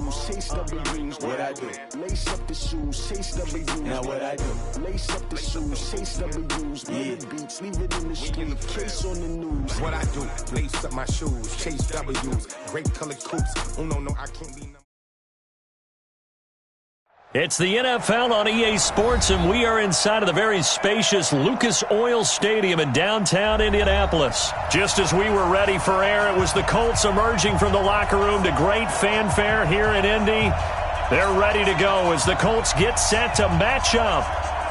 W's, chase W's. What I do? Lace up the shoes, chase W's. Now what I do? Lace up the shoes, chase W's. Beat the beats, leave it in the street, case on the news. What I do? Lace up my shoes, chase W's. Great colored coupes. Oh no, I can't be. It's the NFL on EA Sports, and we are inside of the very spacious Lucas Oil Stadium in downtown Indianapolis. Just as we were ready for air, it was the Colts emerging from the locker room to great fanfare here in Indy. They're ready to go as the Colts get set to match up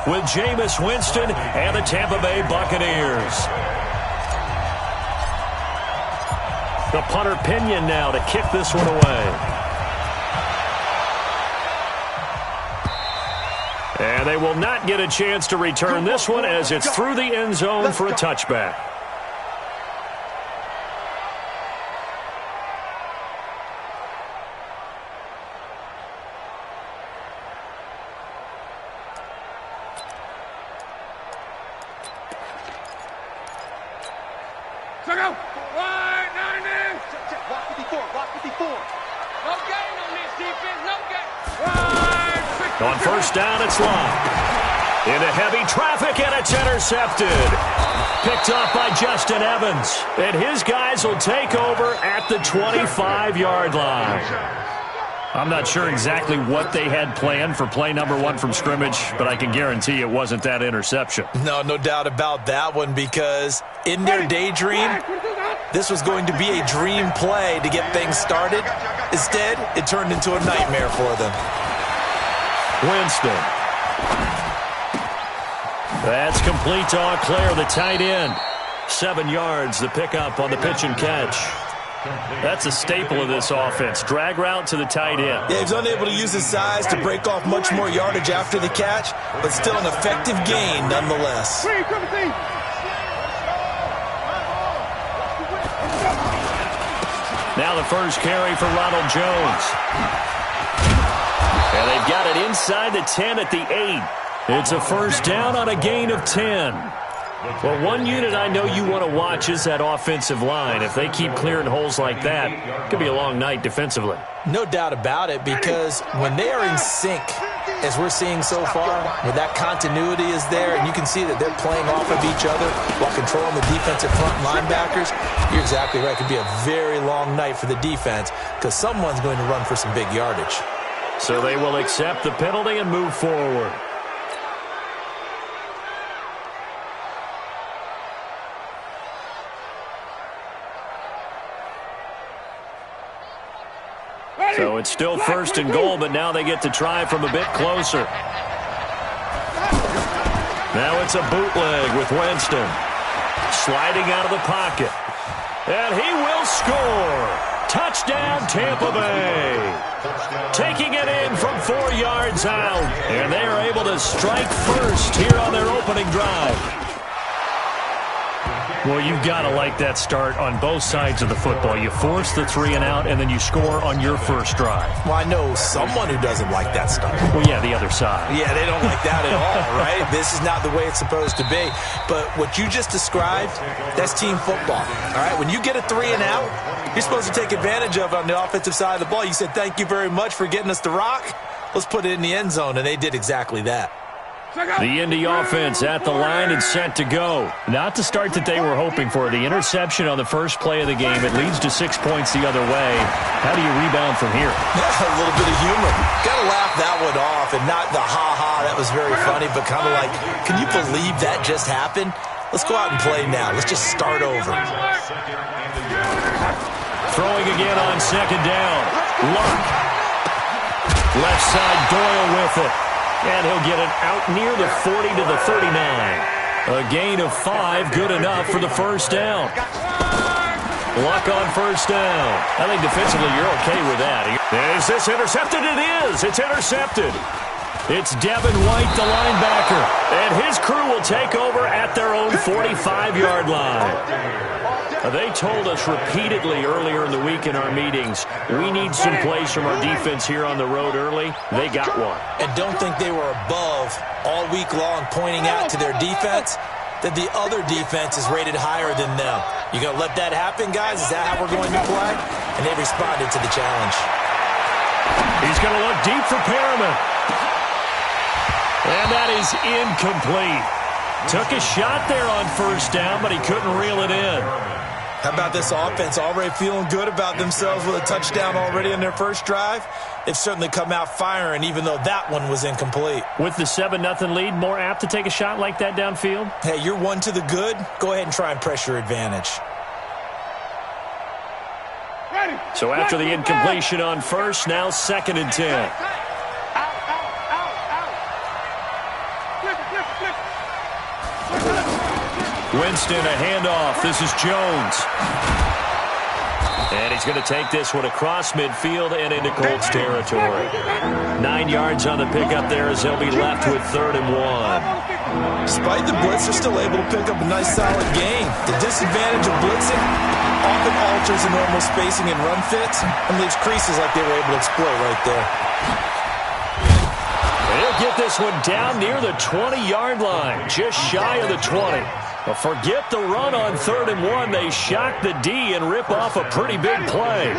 with Jameis Winston and the Tampa Bay Buccaneers. The punter Pinion now to kick this one away. And they will not get a chance to return this one as it's through the end zone for a touchback. On first down, it's Love. Into heavy traffic, and it's intercepted. Picked off by Justin Evans. And his guys will take over at the 25-yard line. I'm not sure exactly what they had planned for play number one from scrimmage, but I can guarantee it wasn't that interception. No doubt about that one, because in their daydream, this was going to be a dream play to get things started. Instead, it turned into a nightmare for them. Winston. That's complete to Auclair, the tight end. 7 yards, the pickup on the pitch and catch. That's a staple of this offense. Drag route to the tight end. Yeah, he's unable to use his size to break off much more yardage after the catch, but still an effective gain nonetheless. Now the first carry for Ronald Jones. And they've got it inside the 10 at the 8. It's a first down on a gain of 10. Well, one unit I know you want to watch is that offensive line. If they keep clearing holes like that, it could be a long night defensively. No doubt about it, because when they are in sync, as we're seeing so far, where that continuity is there, and you can see that they're playing off of each other while controlling the defensive front linebackers, you're exactly right. It could be a very long night for the defense, because someone's going to run for some big yardage. So they will accept the penalty and move forward. So it's still first and goal, but now they get to try from a bit closer. Now it's a bootleg with Winston. Sliding out of the pocket. And he will score. Touchdown, Tampa Bay. Taking it in from 4 yards out. And they are able to strike first here on their opening drive. Well, you've got to like that start on both sides of the football. You force the 3 and out, and then you score on your first drive. Well, I know someone who doesn't like that start. Well, yeah, the other side. Yeah, they don't like that at all, right? This is not the way it's supposed to be. But what you just described, that's team football, all right? When you get a 3 and out, you're supposed to take advantage of it on the offensive side of the ball. You said, thank you very much for getting us the rock. Let's put it in the end zone, and they did exactly that. The Indy offense at the line and set to go. Not the start that they were hoping for. The interception on the first play of the game. It leads to 6 points the other way. How do you rebound from here? A little bit of humor. Got to laugh that one off, and not the ha-ha, that was very funny, but kind of like, can you believe that just happened? Let's go out and play now. Let's just start over. Throwing again on second down. Luck. Left side, Doyle with it. And he'll get it out near the 40 to the 39. A gain of 5, good enough for the first down. Luck on first down. I think defensively you're okay with that. Is this intercepted? It is. It's intercepted. It's Devin White, the linebacker. And his crew will take over at their own 45-yard line. They told us repeatedly earlier in the week in our meetings, we need some plays from our defense here on the road early. They got one. And don't think they were above all week long pointing out to their defense that the other defense is rated higher than them. You going to let that happen, guys? Is that how we're going to play? And they responded to the challenge. He's going to look deep for Perriman. And that is incomplete. Took a shot there on first down, but he couldn't reel it in. How about this offense? Already feeling good about themselves with a touchdown already in their first drive. They've certainly come out firing, even though that one was incomplete. With the 7-0 lead, more apt to take a shot like that downfield? Hey, you're one to the good. Go ahead and try and press your advantage. So after the incompletion on first, now 2nd and 10. Winston, a handoff. This is Jones. And he's going to take this one across midfield and into Colts territory. 9 yards on the pickup there as they'll be left with 3rd and 1. Despite the blitz, they're still able to pick up a nice solid gain. The disadvantage of blitzing often alters the normal spacing and run fits and leaves creases like they were able to exploit right there. He'll get this one down near the 20-yard line, just shy of the 20. But forget the run on 3rd and 1. They shock the D and rip off a pretty big play.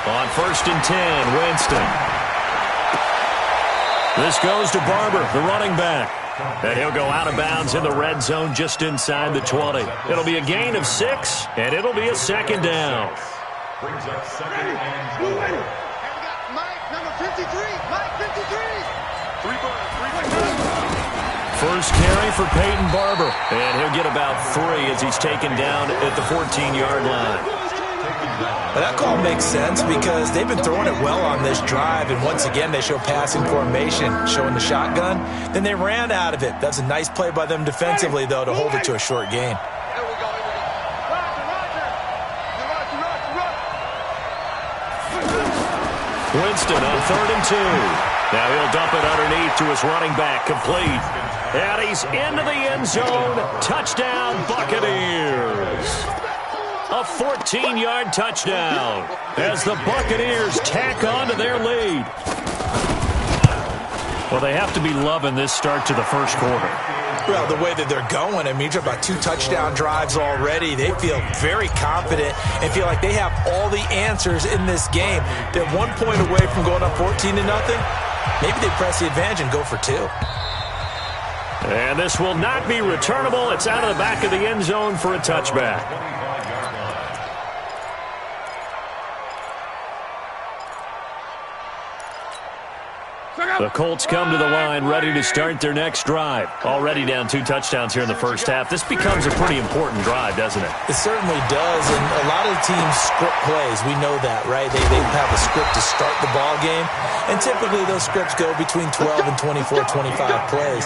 On 1st and 10, Winston. This goes to Barber, the running back. And he'll go out of bounds in the red zone just inside the 20. It'll be a gain of 6, and it'll be a 2nd down. Brings up 2nd and goal. Mike, number 53. Mike, 53. First carry for Peyton Barber. And he'll get about 3 as he's taken down at the 14-yard line. Well, that call makes sense because they've been throwing it well on this drive, and once again they show passing formation, showing the shotgun. Then they ran out of it. That's a nice play by them defensively, though, to hold it to a short gain. Winston on 3rd and 2. Now he'll dump it underneath to his running back, complete. And he's into the end zone. Touchdown, Buccaneers. A 14-yard touchdown as the Buccaneers tack on to their lead. Well, they have to be loving this start to the first quarter. Well, the way that they're going, I mean, you're about 2 touchdown drives already. They feel very confident and feel like they have all the answers in this game. They're 1 point away from going up 14-0. Maybe they press the advantage and go for 2. And this will not be returnable. It's out of the back of the end zone for a touchback. The Colts come to the line ready to start their next drive. Already down 2 touchdowns here in the first half. This becomes a pretty important drive, doesn't it? It certainly does, and a lot of the teams script plays. We know that, right? They have a script to start the ball game, and typically those scripts go between 12 and 24, 25 plays.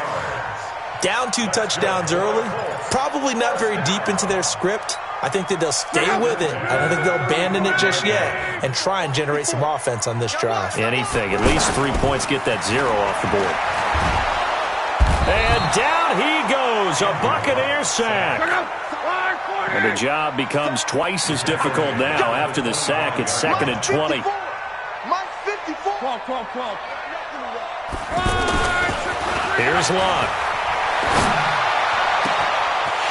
Down 2 touchdowns early, probably not very deep into their script. I think that they'll stay with it. I don't think they'll abandon it just yet and try and generate some offense on this drive. Anything. At least 3 points, get that 0 off the board. And down he goes. A Buccaneer sack. And the job becomes twice as difficult now. After the sack, it's 2nd and 20. Here's Locke.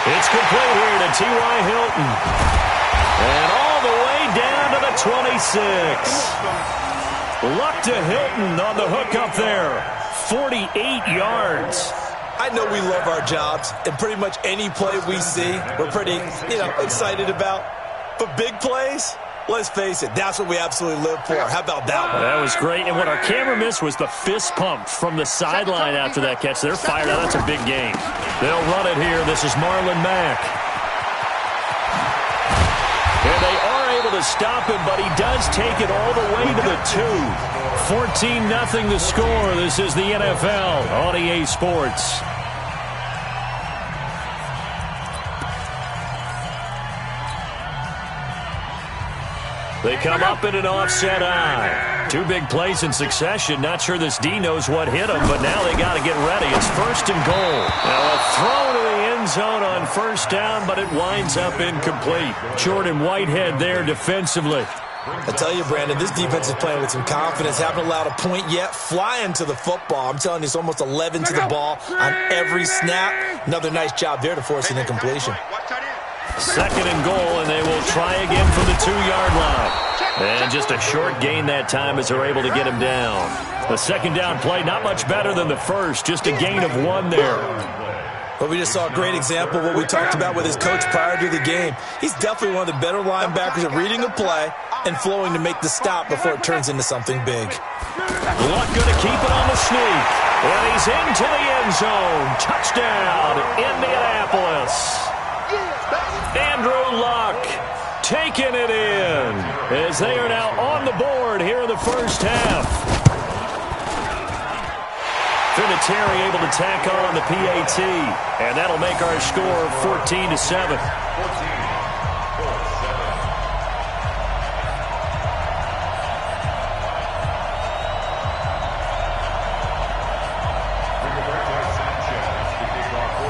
It's complete here to T.Y. Hilton. And all the way down to the 26. Luck to Hilton on the hook up there. 48 yards. I know we love our jobs, and pretty much any play we see, we're pretty, excited about. But big plays, let's face it, that's what we absolutely live for. How about that one? That was great. And what our camera missed was the fist pump from the sideline after that catch. They're fired out. That's a big game. They'll run it here. This is Marlon Mack. And they are able to stop him, but he does take it all the way to the 2. 14-0 the score. This is the NFL on EA Sports. They come up in an offset eye. 2 big plays in succession. Not sure this D knows what hit him, but now they got to get ready. It's 1st and goal. Now a throw to the end zone on 1st down, but it winds up incomplete. Jordan Whitehead there defensively. I tell you, Brandon, this defense is playing with some confidence. Haven't allowed a point yet. Flying to the football. I'm telling you, it's almost 11 to the ball on every snap. Another nice job there to force an incompletion. Second and goal, and they will try again from the 2-yard line. And just a short gain that time as they're able to get him down. The second down play, not much better than the first, just a gain of 1 there. Well, we just saw a great example of what we talked about with his coach prior to the game. He's definitely one of the better linebackers at reading a play and flowing to make the stop before it turns into something big. Luck going to keep it on the sneak. And he's into the end zone. Touchdown, Indianapolis. Andrew Luck taking it in as they are now on the board here in the first half. Vinatieri able to tack on the PAT, and that'll make our score 14-7.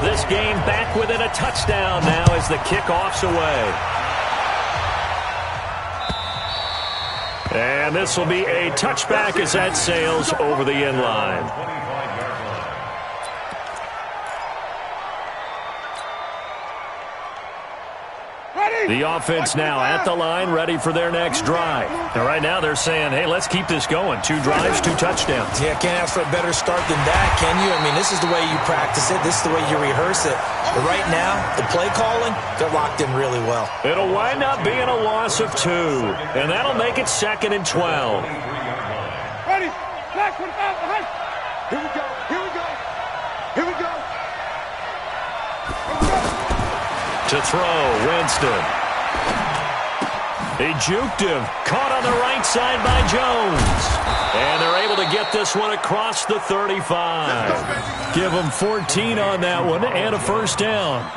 This game back within a touchdown now as the kickoff's away. And this will be a touchback as that sails over the end line. The offense now at the line, ready for their next drive. And right now they're saying, hey, let's keep this going. 2 drives, 2 touchdowns. Yeah, can't ask for a better start than that, can you? I mean, this is the way you practice it. This is the way you rehearse it. But right now, the play calling, they're locked in really well. It'll wind up being a loss of 2. And that'll make it 2nd and 12. Ready? Back, 45, behind. Here we go. Here we go. Here we go. To throw, Winston. He juked him. Caught on the right side by Jones. And they're able to get this one across the 35. Give them 14 on that one and a first down.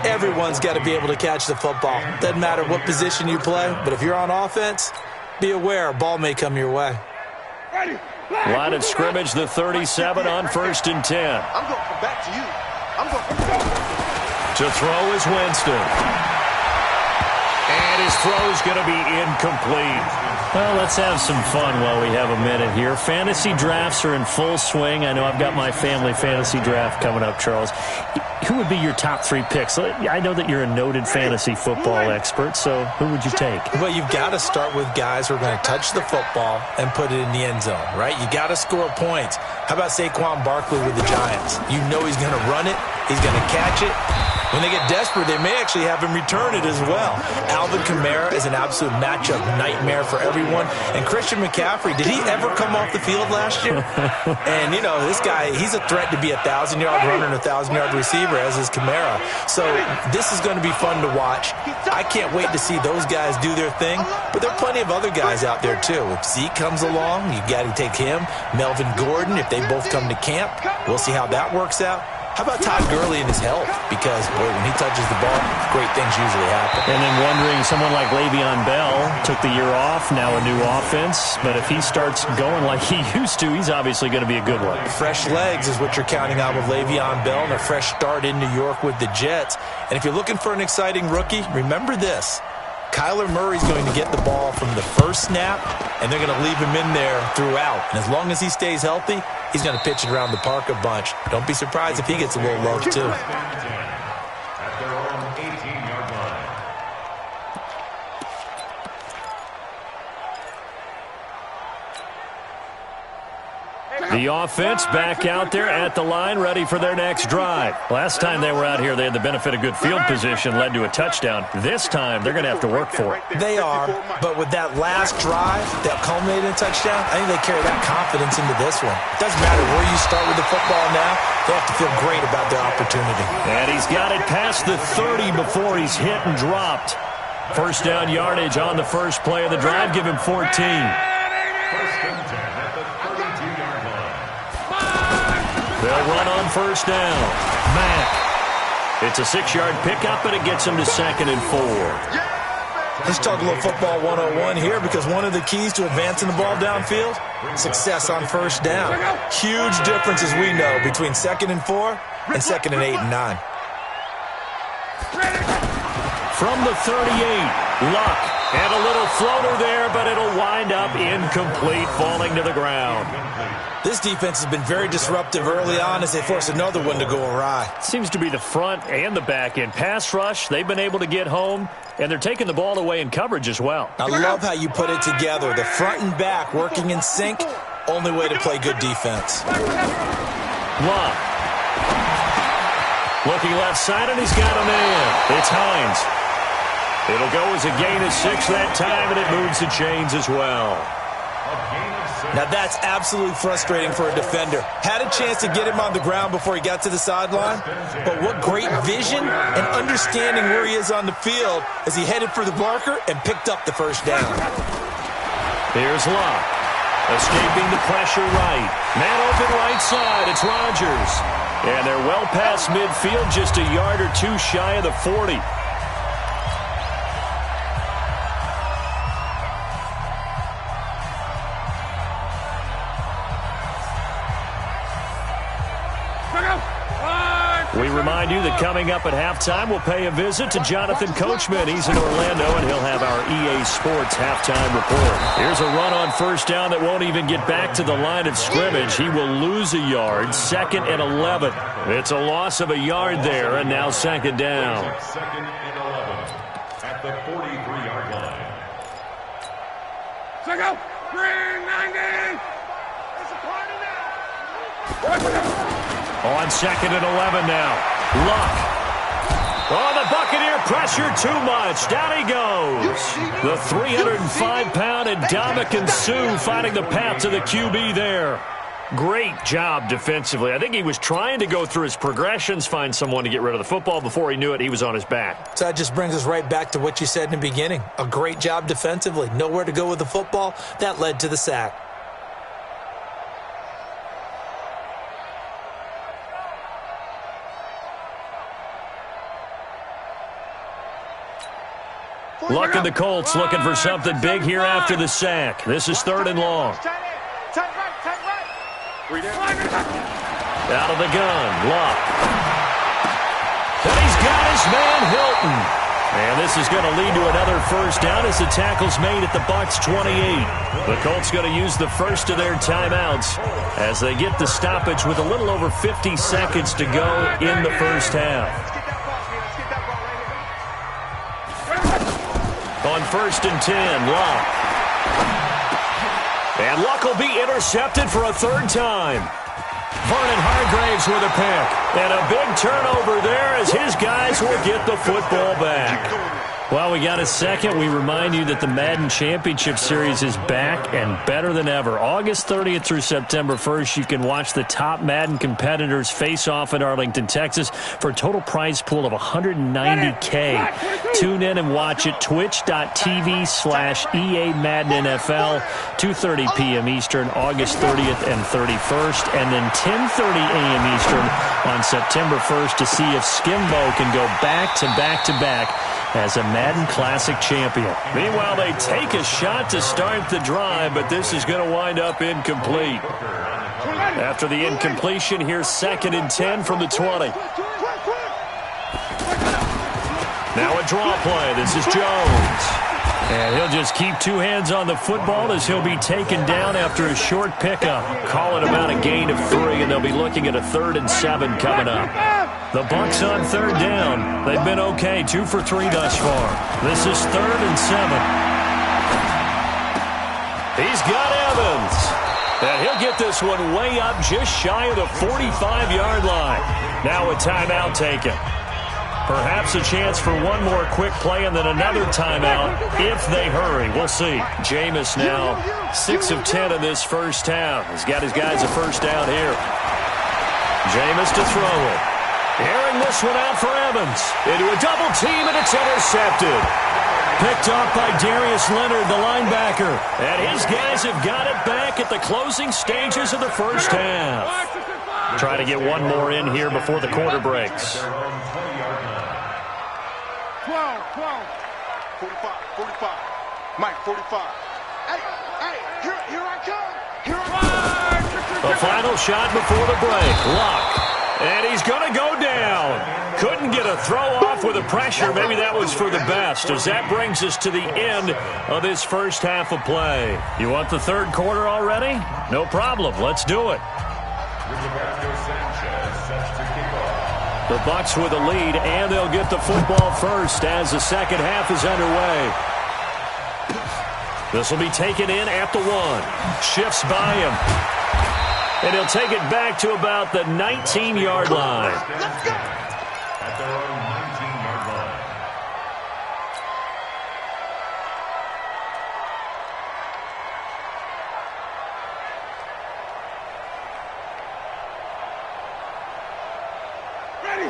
Everyone's got to be able to catch the football. Doesn't matter what position you play, but if you're on offense, be aware a ball may come your way. Line of scrimmage, the 37 on 1st and 10. I'm going to come back to you. I'm going to come back. To throw is Winston. And his throw's going to be incomplete. Well, let's have some fun while we have a minute here. Fantasy drafts are in full swing. I know I've got my family fantasy draft coming up, Charles. Who would be your top 3 picks? I know that you're a noted fantasy football expert, so who would you take? Well, you've got to start with guys who are going to touch the football and put it in the end zone, right? You got to score points. How about Saquon Barkley with the Giants? You know he's going to run it. He's going to catch it. When they get desperate, they may actually have him return it as well. Alvin Kamara is an absolute matchup nightmare for everyone. And Christian McCaffrey, did he ever come off the field last year? And, you know, this guy, he's a threat to be a 1,000-yard runner and a 1,000-yard receiver, as is Kamara. So this is going to be fun to watch. I can't wait to see those guys do their thing. But there are plenty of other guys out there, too. If Zeke comes along, you got to take him. Melvin Gordon, if they both come to camp, we'll see how that works out. How about Todd Gurley and his health? Because, boy, when he touches the ball, great things usually happen. And then wondering, someone like Le'Veon Bell took the year off, now a new offense. But if he starts going like he used to, he's obviously going to be a good one. Fresh legs is what you're counting on with Le'Veon Bell and a fresh start in New York with the Jets. And if you're looking for an exciting rookie, remember this. Kyler Murray's going to get the ball from the first snap, and they're going to leave him in there throughout. And as long as he stays healthy, he's going to pitch it around the park a bunch. Don't be surprised if he gets a little love, too. At their own 18-yard line. The offense back out there at the line, ready for their next drive. Last time they were out here, they had the benefit of good field position, led to a touchdown. This time, they're going to have to work for it. They are, but with that last drive that culminated in a touchdown, I think they carry that confidence into this one. It doesn't matter where you start with the football now. They have to feel great about their opportunity. And he's got it past the 30 before he's hit and dropped. First down yardage on the first play of the drive. Give him 14. First and 10 at the 32-yard line. They'll run on first down. Mack. It's a 6-yard pickup, and it gets him to 2nd and 4. Let's talk a little football 101 here, because one of the keys to advancing the ball downfield, success on first down. Huge difference, as we know, between 2nd and 4 and 2nd and 8 and 9. From the 38, Luck And a little floater there, but it'll wind up incomplete, falling to the ground. This defense has been very disruptive early on as they force another one to go awry. Seems to be the front and the back end. Pass rush, they've been able to get home, and they're taking the ball away in coverage as well. I love how you put it together. The front and back working in sync, only way to play good defense. Love. Looking left side, and he's got a man. It's Hines. It'll go as a gain of 6 that time, and it moves the chains as well. Now that's absolutely frustrating for a defender. Had a chance to get him on the ground before he got to the sideline, but what great vision and understanding where he is on the field as he headed for the marker and picked up the first down. Here's Locke. Escaping the pressure right. Man open right side. It's Rodgers. And they're well past midfield, just a yard or two shy of the 40. We remind you that coming up at halftime, we'll pay a visit to Jonathan Coachman. He's in Orlando, and he'll have our EA Sports halftime report. Here's a run on first down that won't even get back to the line of scrimmage. He will lose a yard, 2nd and 11. It's a loss of a yard there, and now 2nd down. 2nd and 11 at the 43-yard line. Check out! Green 90! It's a party now! On 2nd and 11 now. Luck. Oh, the Buccaneer pressure too much. Down he goes. The 305-pound Ndamukong Suh finding the path to the QB there. Great job defensively. I think he was trying to go through his progressions, find someone to get rid of the football. Before he knew it, he was on his back. So that just brings us right back to what you said in the beginning. A great job defensively. Nowhere to go with the football. That led to the sack. Luck and the Colts looking for something big here after the sack. This is 3rd and long. Out of the gun, Luck. And he's got his man, Hilton. And this is going to lead to another first down as the tackle's made at the Bucs 28. The Colts going to use the first of their timeouts as they get the stoppage with a little over 50 seconds to go in the first half. On 1st and 10, Luck. And Luck will be intercepted for a 3rd time. Vernon Hargraves with a pick. And a big turnover there as his guys will get the football back. Well, we got a second. We remind you that the Madden Championship Series is back and better than ever. August 30th through September 1st, you can watch the top Madden competitors face off in Arlington, Texas for a total prize pool of $190K. Tune in and watch it. Twitch.tv/EA Madden NFL, 2:30 p.m. Eastern, August 30th and 31st, and then 10:30 a.m. Eastern on September 1st to see if Skimbo can go back to back to back as a Madden Classic champion. Meanwhile, they take a shot to start the drive, but this is going to wind up incomplete. After the incompletion, here's 2nd and 10 from the 20. Now a draw play. This is Jones. And he'll just keep 2 hands on the football as he'll be taken down after a short pickup. Call it about a gain of 3, and they'll be looking at a 3rd and 7 coming up. The Bucs on 3rd down. They've been okay, 2 for 3 thus far. This is 3rd and 7. He's got Evans. And he'll get this one way up just shy of the 45-yard line. Now a timeout taken. Perhaps a chance for one more quick play and then another timeout if they hurry. We'll see. Jameis now 6 of 10 in this first half. He's got his guys a first down here. Jameis to throw it. Airing this one out for Evans. Into a double team, and it's intercepted. Picked off by Darius Leonard, the linebacker. And his guys have got it back at the closing stages of the first half. Try to get one more in here before the quarter breaks. 12, 45, 45. Mike, 45. Hey, here I come. Here I come. The final shot before the break. Luck. And he's going to go down. couldn't get a throw off with the pressure. Maybe that was for the best, as that brings us to the end of this first half of play. You want the third quarter already? No problem. Let's do it. The Bucs with a lead, and they'll get the football first as the second half is underway. This will be taken in at the 1. Shifts by him. And he'll take it back to about the 19-yard line. Let's go. At their own 19-yard line.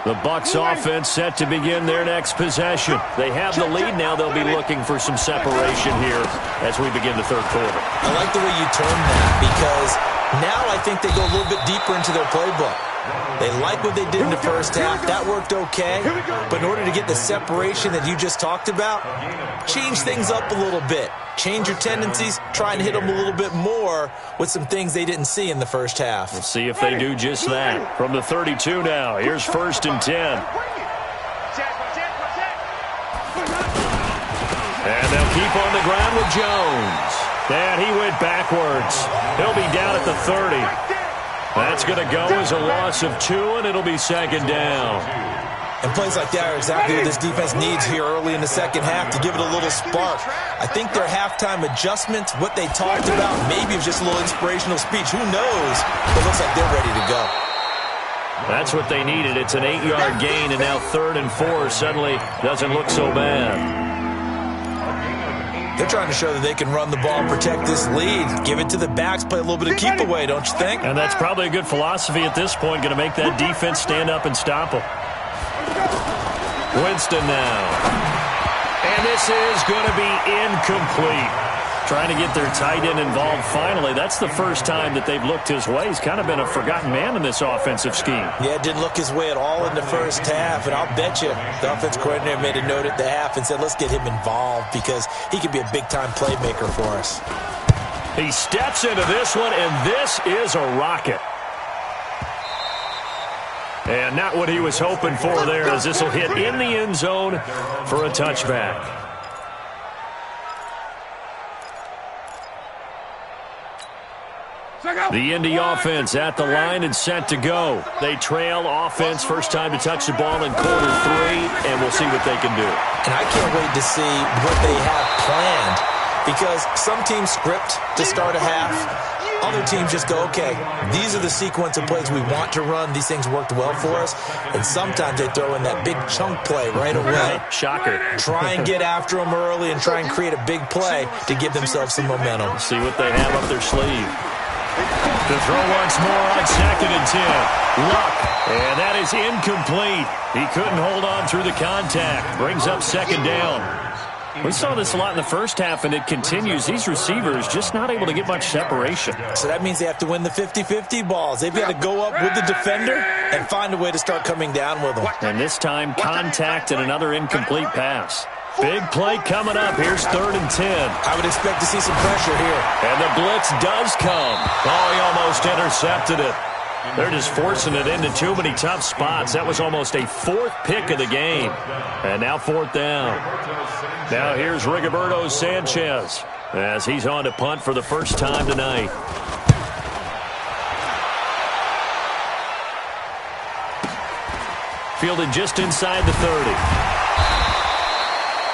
The Bucs offense set to begin their next possession. They have the lead now. They'll be looking for some separation here as we begin the third quarter. I like the way you term that, because now I think they go a little bit deeper into their playbook. They like what they did in the first half. That worked okay. But in order to get the separation that you just talked about, change things up a little bit. Change your tendencies. Try and hit them a little bit more with some things they didn't see in the first half. We'll see if they do just that. From the 32 now, here's 1st and 10. And they'll keep on the ground with Jones. And he went backwards. He'll be down at the 30. That's going to go as a loss of 2, and it'll be 2nd down. And plays like that are exactly what this defense needs here early in the second half to give it a little spark. I think their halftime adjustments, what they talked about, maybe it was just a little inspirational speech. Who knows? But it looks like they're ready to go. That's what they needed. It's an 8-yard gain, and now 3rd and 4 suddenly doesn't look so bad. They're trying to show that they can run the ball and protect this lead. Give it to the backs, play a little bit of keep away, don't you think? And that's probably a good philosophy at this point, going to make that defense stand up and stop them. Winston now. And this is going to be incomplete. Trying to get their tight end involved finally. That's the first time that they've looked his way. He's kind of been a forgotten man in this offensive scheme. Yeah, it didn't look his way at all in the first half. And I'll bet you the offense coordinator made a note at the half and said, let's get him involved because he could be a big-time playmaker for us. He steps into this one, and this is a rocket. And not what he was hoping for there, as this will hit in the end zone for a touchback. The Indy offense at the line and set to go. They trail offense, first time to touch the ball in quarter 3, and we'll see what they can do. And I can't wait to see what they have planned, because some teams script to start a half. Other teams just go, okay, these are the sequence of plays we want to run. These things worked well for us. And sometimes they throw in that big chunk play right away. Shocker. Try and get after them early and try and create a big play to give themselves some momentum. See what they have up their sleeve. To throw once more on 2nd and 10. Luck. And that is incomplete. He couldn't hold on through the contact. Brings up 2nd down. We saw this a lot in the first half, and it continues. These receivers just not able to get much separation. So that means they have to win the 50-50 balls. They've got to go up with the defender and find a way to start coming down with them. And this time, contact and another incomplete pass. Big play coming up. Here's 3rd and 10. I would expect to see some pressure here. And the blitz does come. Oh, he almost intercepted it. They're just forcing it into too many tough spots. That was almost a 4th pick of the game. And now 4th down. Now here's Rigoberto Sanchez as he's on to punt for the first time tonight. Fielded just inside the 30.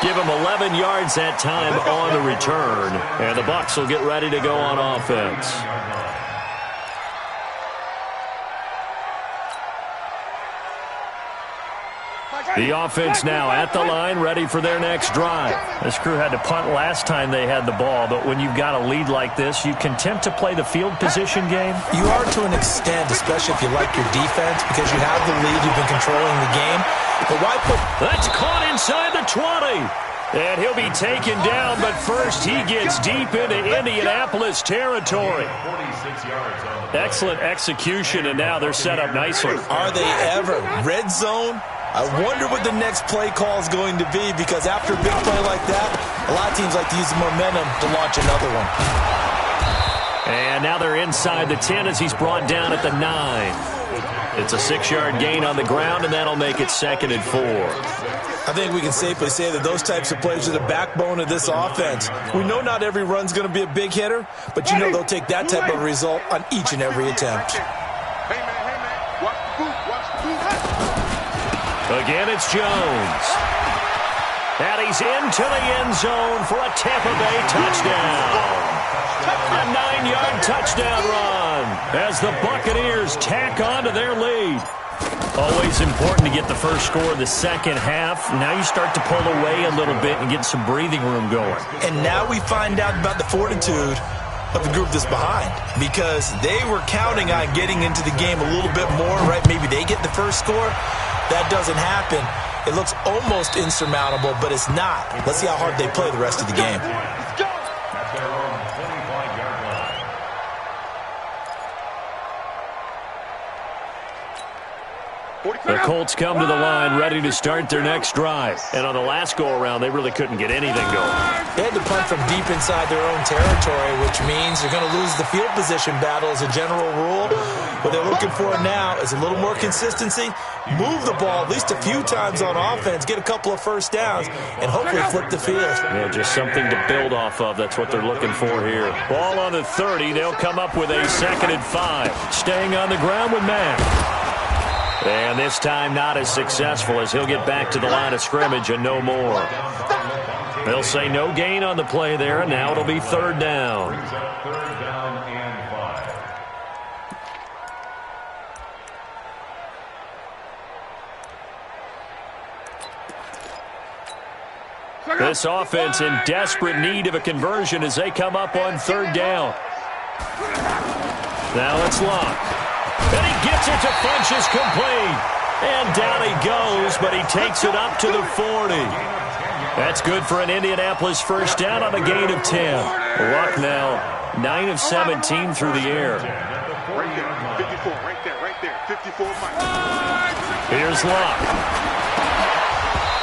Give him 11 yards that time on the return. And the Bucs will get ready to go on offense. The offense now at the line, ready for their next drive. This crew had to punt last time they had the ball, but when you've got a lead like this, you content to play the field position game? You are to an extent, especially if you like your defense, because you have the lead, you've been controlling the game. But why put... That's caught inside the 20. And he'll be taken down, but first he gets deep into Indianapolis territory. Excellent execution, and now they're set up nicely. Are they ever? Red zone? I wonder what the next play call is going to be, because after a big play like that, a lot of teams like to use the momentum to launch another one. And now they're inside the 10 as he's brought down at the 9. It's a 6-yard gain on the ground, and that'll make it 2nd and 4. I think we can safely say that those types of plays are the backbone of this offense. We know not every run's going to be a big hitter, but you know they'll take that type of result on each and every attempt. Hey, man, watch the boot, watch the boot. Again, it's Jones. And he's into the end zone for a Tampa Bay touchdown. A 9-yard touchdown run as the Buccaneers tack on to their lead. Always important to get the first score of the second half. Now you start to pull away a little bit and get some breathing room going. And now we find out about the fortitude of the group that's behind, because they were counting on getting into the game a little bit more, right? Maybe they get the first score. That doesn't happen. It looks almost insurmountable, but it's not. Let's see how hard they play the rest of the game. The Colts come to the line ready to start their next drive. And on the last go-around, they really couldn't get anything going. They had to punt from deep inside their own territory, which means they're going to lose the field position battle as a general rule. What they're looking for now is a little more consistency, move the ball at least a few times on offense, get a couple of first downs, and hopefully flip the field. Yeah, just something to build off of. That's what they're looking for here. Ball on the 30. They'll come up with a 2nd and 5. Staying on the ground with Matt. And this time not as successful as he'll get back to the line of scrimmage and no more. They'll say no gain on the play there, and now it'll be 3rd down. Third down and 5. This offense in desperate need of a conversion as they come up on 3rd down. Now it's Locke. And he gets it to Funchess complete. And down he goes, but he takes it up to the 40. That's good for an Indianapolis first down on a gain of 10. Luck now 9 of 17 through the air. Right there, 54, right there, 54. Here's Luck.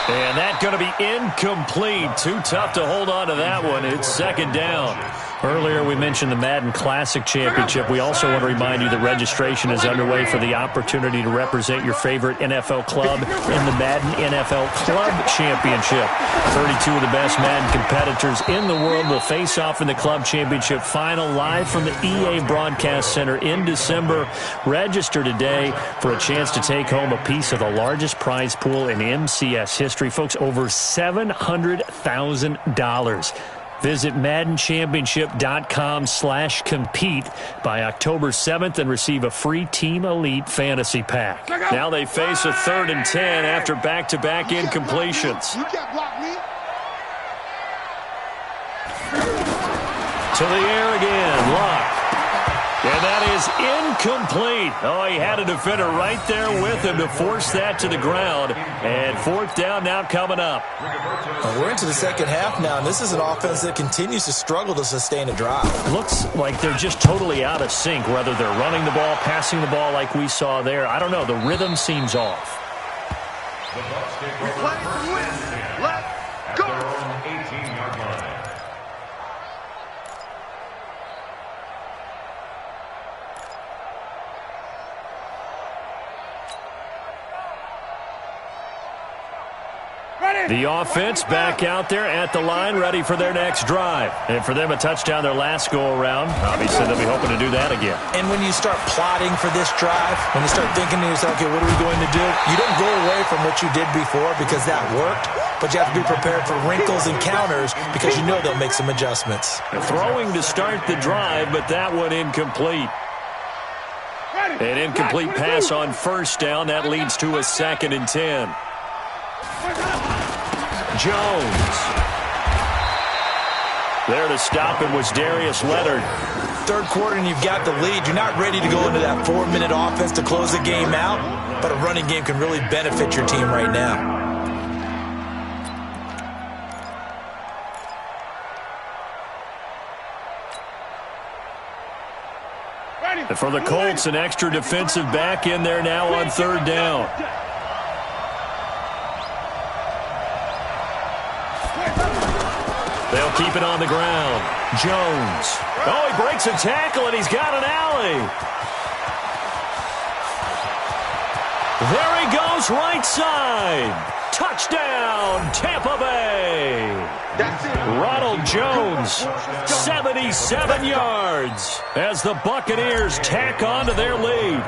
And that's going to be incomplete. Too tough to hold on to that one. It's 2nd down. Earlier we mentioned the Madden Classic Championship. We also want to remind you that registration is underway for the opportunity to represent your favorite NFL club in the Madden NFL Club Championship. 32 of the best Madden competitors in the world will face off in the Club Championship final live from the EA Broadcast Center in December. Register today for a chance to take home a piece of the largest prize pool in MCS history. Folks, over $700,000. Visit MaddenChampionship.com/compete by October 7th and receive a free Team Elite Fantasy Pack. Now they face a 3rd and 10 after back-to-back incompletions. You can't block me. To the air again, Locke. And that is incomplete. Oh, he had a defender right there with him to force that to the ground. And 4th down now coming up. Well, we're into the second half now, and this is an offense that continues to struggle to sustain a drive. Looks like they're just totally out of sync, whether they're running the ball, passing the ball like we saw there. I don't know. The rhythm seems off. We play to win. Let's go. 18-yard line. The offense back out there at the line, ready for their next drive. And for them, a touchdown their last go-around. Obviously, they'll be hoping to do that again. And when you start plotting for this drive, when you start thinking to yourself, okay, what are we going to do? You don't go away from what you did before because that worked, but you have to be prepared for wrinkles and counters because you know they'll make some adjustments. Throwing to start the drive, but that one incomplete. An incomplete pass on 1st down. That leads to a 2nd and 10. Jones. There to stop him was Darius Leonard. 3rd quarter and you've got the lead. You're not ready to go into that 4-minute offense to close the game out, but a running game can really benefit your team right now. And for the Colts, an extra defensive back in there now on 3rd down. They'll keep it on the ground. Jones. Oh, he breaks a tackle, and he's got an alley. There he goes, right side. Touchdown, Tampa Bay. Ronald Jones, 77 yards as the Buccaneers tack on to their lead.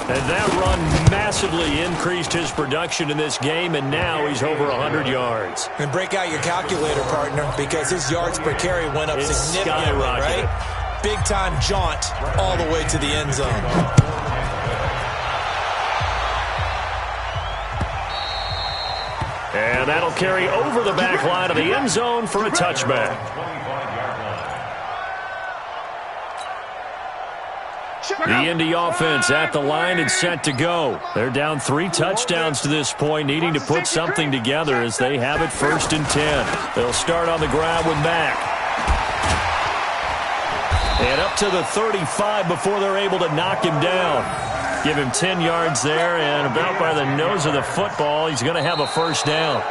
And that run massively increased his production in this game, and now he's over 100 yards. And break out your calculator, partner, because his yards per carry went up significantly, right? Big-time jaunt all the way to the end zone. And that'll carry over the back line of the end zone for a touchback. The Indy offense at the line and set to go. They're down 3 touchdowns to this point, needing to put something together as they have it 1st and 10. They'll start on the ground with Mack. And up to the 35 before they're able to knock him down. Give him 10 yards there, and about by the nose of the football, he's going to have a 1st down.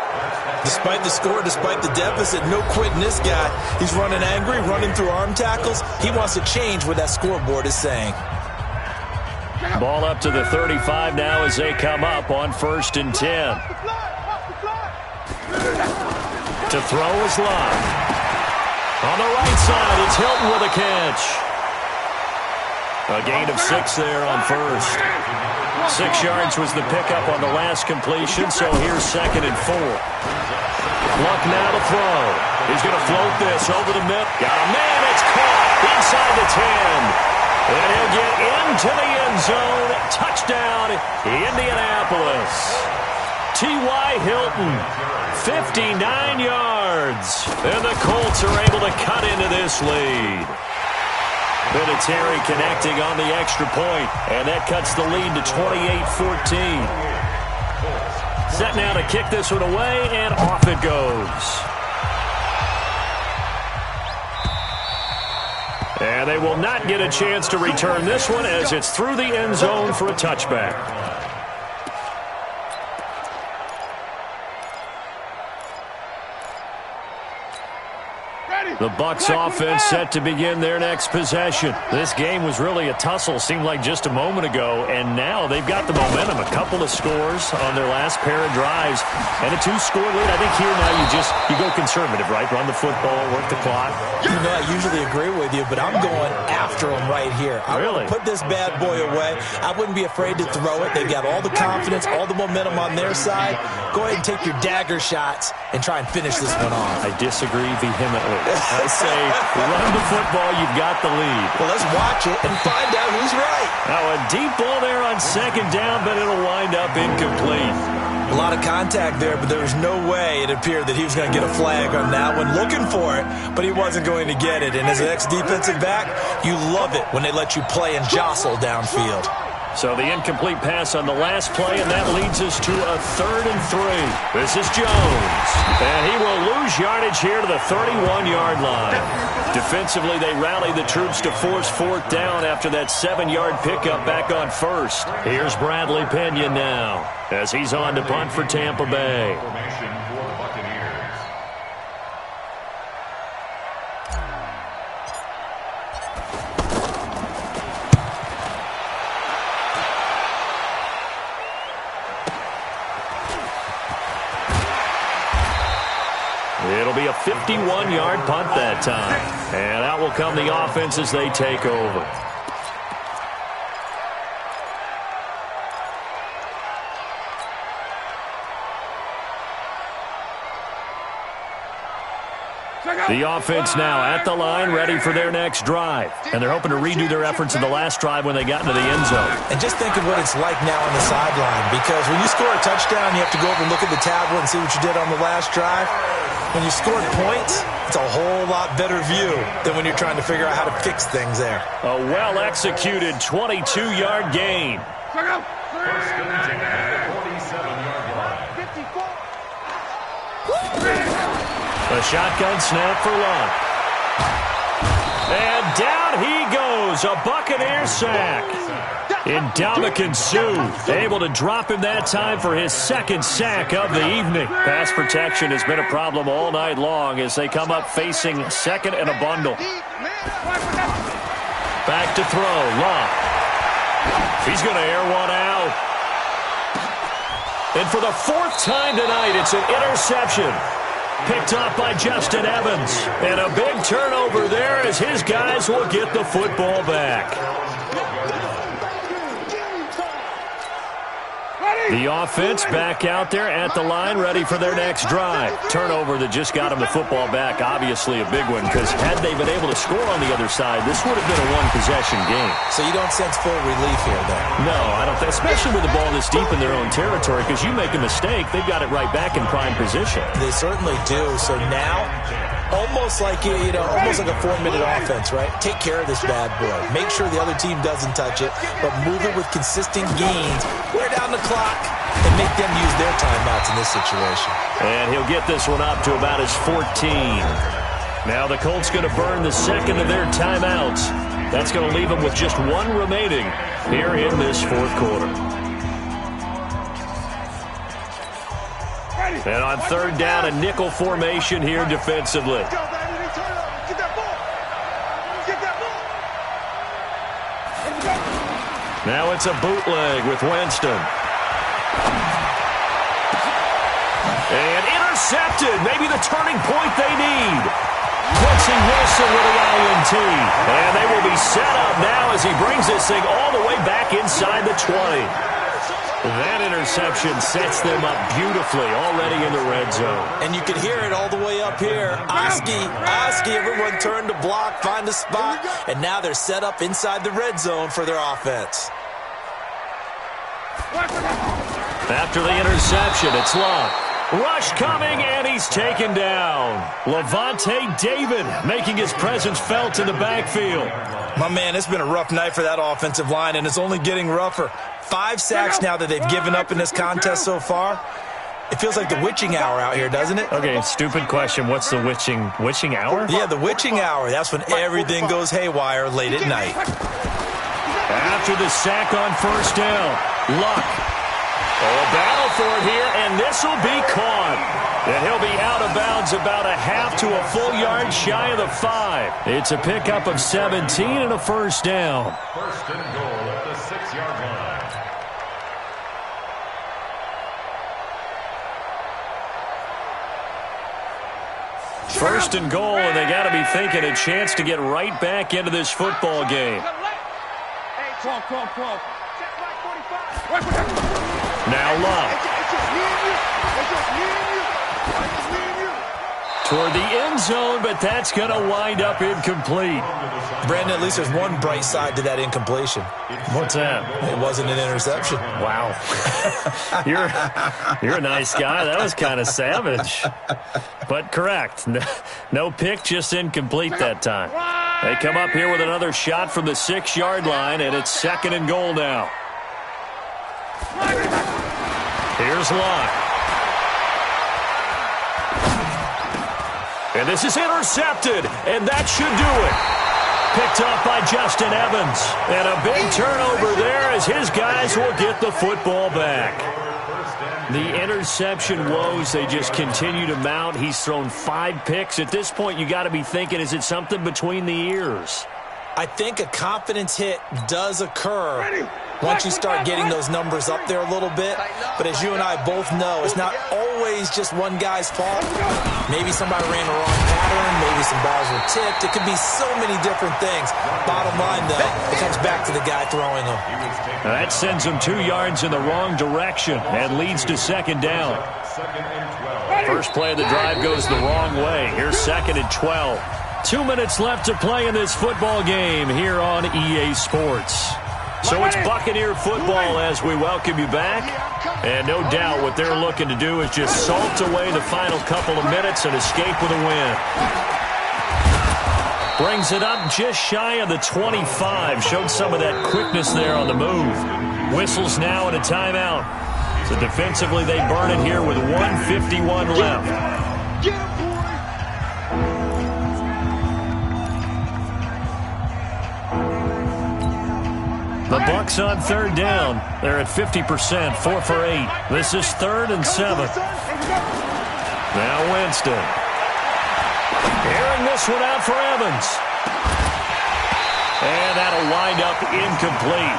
Despite the score, despite the deficit, no quitting this guy. He's running angry, running through arm tackles. He wants to change what that scoreboard is saying. Ball up to the 35 now as they come up on 1st and 10. To throw is Love. On the right side, it's Hilton with a catch. A gain of 6 there on 1st. 6 yards was the pickup on the last completion, so here's 2nd and 4. Luck now to throw. He's going to float this over the middle. Got a man, it's caught inside the 10. And he'll get into the end zone. Touchdown, Indianapolis. T.Y. Hilton, 59 yards. And the Colts are able to cut into this lead. Vinatieri connecting on the extra point, and that cuts the lead to 28-14. Set now to kick this one away, and off it goes. And they will not get a chance to return this one as it's through the end zone for a touchback. The Bucs offense set to begin their next possession. This game was really a tussle, seemed like just a moment ago, and now they've got the momentum. A couple of scores on their last pair of drives, and a 2-score lead. I think here now you go conservative, right? Run the football, work the clock. You know, I usually agree with you, but I'm going after them right here. I want to put this bad boy away. I wouldn't be afraid to throw it. They've got all the confidence, all the momentum on their side. Go ahead and take your dagger shots and try and finish this one off. I disagree vehemently. I say run the football, you've got the lead. Well, let's watch it and find out who's right. Now a deep ball there on 2nd down, but it'll wind up incomplete. A lot of contact there, but there was no way it appeared that he was going to get a flag on that one. Looking for it, but he wasn't going to get it. And as an ex-defensive back, you love it when they let you play and jostle downfield. So the incomplete pass on the last play, and that leads us to a 3rd and 3. This is Jones. And he will lose yardage here to the 31-yard line. Defensively, they rally the troops to force 4th down after that 7-yard pickup back on 1st. Here's Bradley Pena now as he's on to punt for Tampa Bay. It'll be a 51-yard punt that time. And out will come the offense as they take over. The offense now at the line, ready for their next drive. And they're hoping to redo their efforts in the last drive when they got into the end zone. And just think of what it's like now on the sideline, because when you score a touchdown, you have to go over and look at the tablet and see what you did on the last drive. When you scored points, it's a whole lot better view than when you're trying to figure out how to fix things there. A well-executed 22-yard gain. A shotgun snap for Luck. And down he goes. A Buccaneer sack. Ndamukong Suh able to drop him that time for his 2nd sack of the evening. Pass protection has been a problem all night long as they come up facing 2nd and a bundle. Back to throw. Luck. He's going to air one out. And for the fourth time tonight, it's an interception. Picked off by Justin Evans. And a big turnover there as his guys will get the football back. The offense back out there at the line, ready for their next drive. Turnover that just got them the football back, obviously a big one, because had they been able to score on the other side, this would have been a one-possession game. So you don't sense full relief here, then? No, I don't think, especially with the ball this deep in their own territory, because you make a mistake, they've got it right back in prime position. They certainly do. So now, almost like almost like a 4-minute offense, right? Take care of this bad boy. Make sure the other team doesn't touch it, but move it with consistent gains. Wear down the clock and make them use their timeouts in this situation. And he'll get this one up to about his 14. Now the Colts going to burn the second of their timeouts. That's going to leave them with just one remaining here in this fourth quarter. And on third down, a nickel formation here defensively. Now it's a bootleg with Winston. And intercepted. Maybe the turning point they need. Quincy Wilson with the INT. And they will be set up now as he brings this thing all the way back inside the 20. That interception sets them up beautifully already in the red zone. And you can hear it all the way up here. Oski, everyone turned to block, find a spot, and now they're set up inside the red zone for their offense. After the interception, it's Locke. Rush coming, and he's taken down. Levante David making his presence felt in the backfield. My man, it's been a rough night for that offensive line, and it's only getting rougher. 5 sacks now that they've given up in this contest so far. It feels like the witching hour out here, doesn't it? Okay, stupid question. What's the witching hour? Yeah, the witching hour. That's when everything goes haywire late at night. After the sack on first down, Luck. A battle for it here, and this will be caught. And he'll be out of bounds about a half to a full yard shy of the 5. It's a pickup of 17 and a first down. First and goal at the 6-yard line. First and goal, and they got to be thinking a chance to get right back into this football game. Now Love. Toward the end zone, but that's going to wind up incomplete. Brandon, at least there's one bright side to that incompletion. What's that? It wasn't an interception. Wow. You're a nice guy. That was kind of savage. But correct. No pick, just incomplete that time. They come up here with another shot from the 6-yard line, and it's second and goal now. Here's Locke. And this is intercepted, and that should do it. Picked off by Justin Evans. And a big turnover there as his guys will get the football back. The interception woes, they just continue to mount. He's thrown 5 picks. At this point, you got to be thinking, is it something between the ears? I think a confidence hit does occur once you start getting those numbers up there a little bit. But as you and I both know, it's not always just one guy's fault. Maybe somebody ran the wrong pattern. Maybe some balls were tipped. It could be so many different things. Bottom line, though, it comes back to the guy throwing them. That sends them 2 yards in the wrong direction and leads to second down. First play of the drive goes the wrong way. Here's second and 12. 2 minutes left to play in this football game here on EA Sports. So it's Buccaneer football as we welcome you back. And no doubt what they're looking to do is just salt away the final couple of minutes and escape with a win. Brings it up just shy of the 25. Showed some of that quickness there on the move. Whistles now and a timeout. So defensively they burn it here with 1:51 left. The Bucs on third down. They're at 50%, 4 for 8. This is 3rd and 7. Now Winston. Airing this one out for Evans. And that'll wind up incomplete.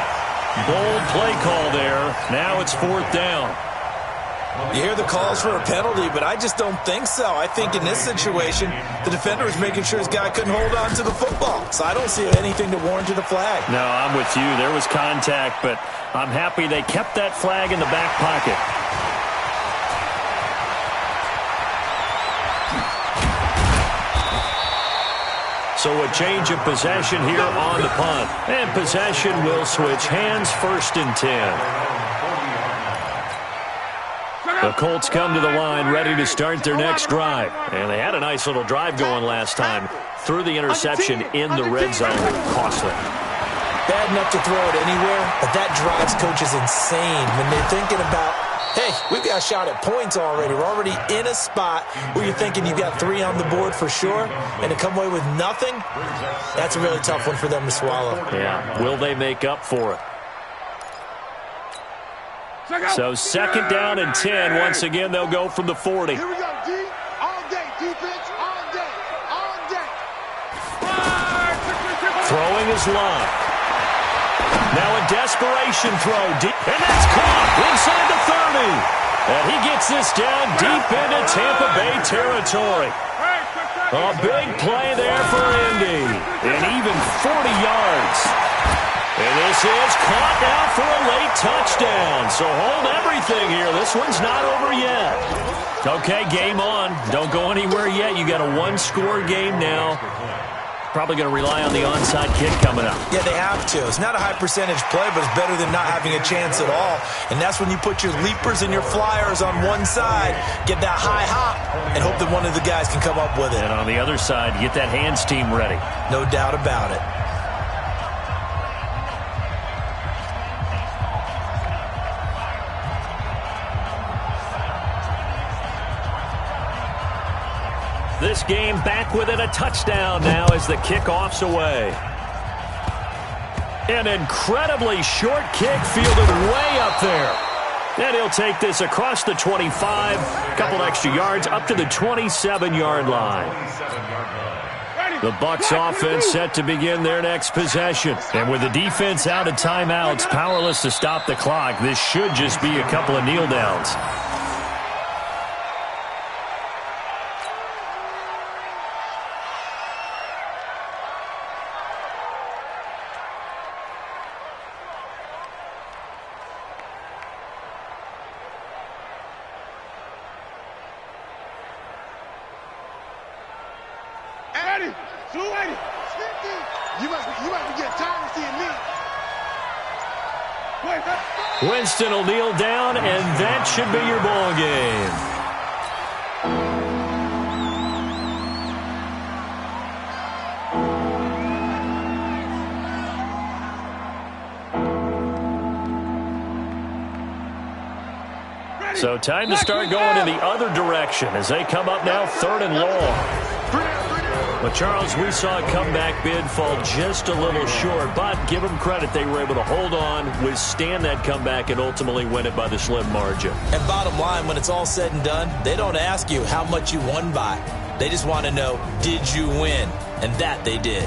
Bold play call there. Now it's 4th down. You hear the calls for a penalty, but I just don't think so. I think in this situation, the defender was making sure his guy couldn't hold on to the football. So I don't see anything to warrant the flag. No, I'm with you. There was contact, but I'm happy they kept that flag in the back pocket. So a change of possession here on the punt. And possession will switch hands, 1st and 10. The Colts come to the line ready to start their next drive. And they had a nice little drive going last time. Threw the interception in the red zone. Costly. Bad enough to throw it anywhere, but that drives coaches insane when they're thinking about, hey, we've got a shot at points already. We're already in a spot where you're thinking you've got 3 on the board for sure, and to come away with nothing, that's a really tough one for them to swallow. Yeah, will they make up for it? So 2nd down and 10. Once again, they'll go from the 40. Here we go, D. All day, defense, all day, all day. Throwing is Love. Now a desperation throw, deep, and that's caught inside the 30. And he gets this down deep into Tampa Bay territory. A big play there for Indy, and even 40 yards. And this is caught now for a late touchdown. So hold everything here. This one's not over yet. Okay, game on. Don't go anywhere yet. You got a 1-score game now. Probably going to rely on the onside kick coming up. Yeah, they have to. It's not a high percentage play, but it's better than not having a chance at all. And that's when you put your leapers and your flyers on one side, get that high hop, and hope that one of the guys can come up with it. And on the other side, get that hands team ready. No doubt about it. This game back within a touchdown now as the kickoff's away. An incredibly short kick fielded way up there. And he'll take this across the 25, a couple extra yards up to the 27-yard line. The Bucs offense set to begin their next possession. And with the defense out of timeouts, powerless to stop the clock, this should just be a couple of kneel downs. Winston will kneel down, and that should be your ball game. So time to start going in the other direction as they come up now 3rd and long. But, Charles, we saw a comeback bid fall just a little short, but give them credit. They were able to hold on, withstand that comeback, and ultimately win it by the slim margin. And bottom line, when it's all said and done, they don't ask you how much you won by. They just want to know, did you win? And that they did.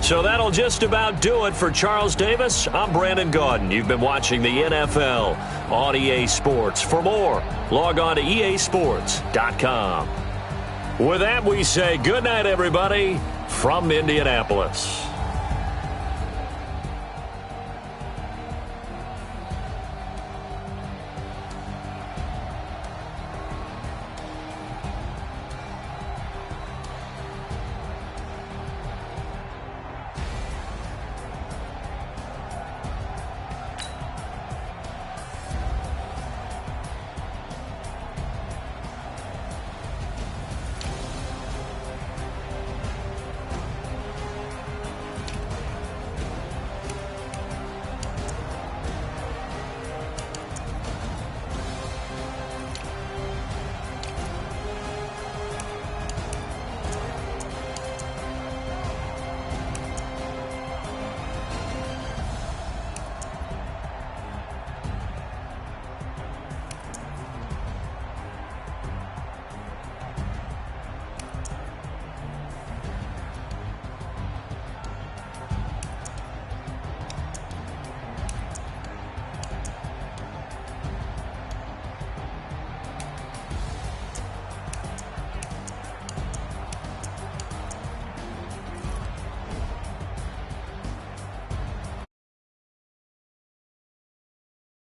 So that'll just about do it for Charles Davis. I'm Brandon Gaudin. You've been watching the NFL on EA Sports. For more, log on to easports.com. With that, we say good night, everybody, from Indianapolis.